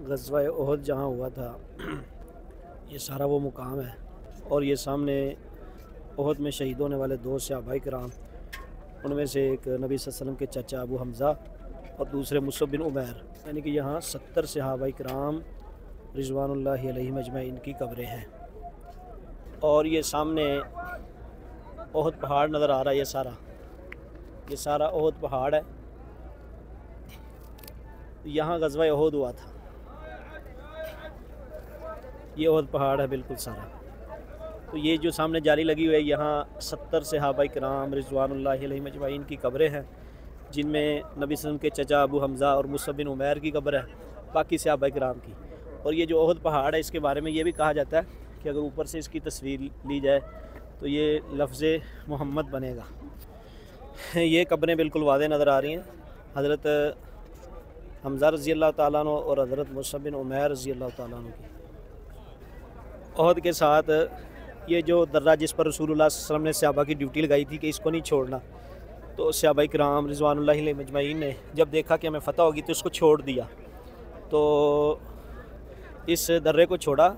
غزوہ احد جہاں ہوا تھا یہ سارا وہ مقام ہے، اور یہ سامنے احد میں شہید ہونے والے دو صحابہ کرام، ان میں سے ایک نبی صلی اللہ علیہ وسلم کے چچا ابو حمزہ اور دوسرے مصعب بن عمیر، یعنی کہ یہاں 70 صحابہ کرام رضوان اللہ علیہم اجمعین کی قبریں ہیں۔ اور یہ سامنے احد پہاڑ نظر آ رہا ہے، یہ سارا احد پہاڑ ہے، یہاں غزوہ احد ہوا تھا، یہ احد پہاڑ ہے بالکل سارا۔ تو یہ جو سامنے جاری لگی ہوئی ہے، یہاں 70 صحابہ کرام رضوان اللہ علیہم اجمعین کی قبریں ہیں، جن میں نبی صلی اللہ علیہ وسلم کے چچا ابو حمزہ اور مصعب بن عمیر کی قبر ہے، باقی صحابہ کرام کی۔ اور یہ جو احد پہاڑ ہے، اس کے بارے میں یہ بھی کہا جاتا ہے کہ اگر اوپر سے اس کی تصویر لی جائے تو یہ لفظ محمد بنے گا۔ یہ قبریں بالکل واضح نظر آ رہی ہیں، حضرت حمزہ رضی اللہ تعالیٰ عنہ اور حضرت مصعب بن عمیر رضی اللہ تعالیٰ عنہ کی۔ احد کے ساتھ یہ جو درہ جس پر رسول اللہ صلی اللہ علیہ وسلم نے صحابہ کی ڈیوٹی لگائی تھی کہ اس کو نہیں چھوڑنا، تو صحابہ کرام رضوان اللہ علیہ مجمعین نے جب دیکھا کہ ہمیں فتح ہوگی تو اس کو چھوڑ دیا، تو اس درے کو چھوڑا،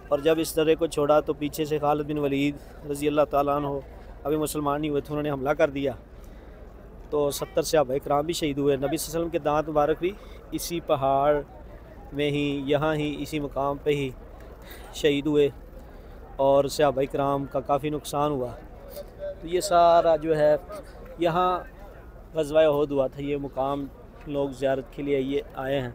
اور جب اس درے کو چھوڑا تو پیچھے سے خالد بن ولید رضی اللہ تعالیٰ عنہ ابھی مسلمان نہیں ہوئے تھے، انہوں نے حملہ کر دیا، تو 70 صحابہ کرام بھی شہید ہوئے۔ نبی صلی اللہ علیہ وسلم کے دانت مبارک بھی اسی پہاڑ میں ہی، یہاں ہی اسی مقام پہ ہی شہید ہوئے، اور صحابہ کرام کا کافی نقصان ہوا۔ تو یہ سارا جو ہے یہاں غزوہ احد ہوا تھا، یہ مقام لوگ زیارت کے لیے آئے ہیں۔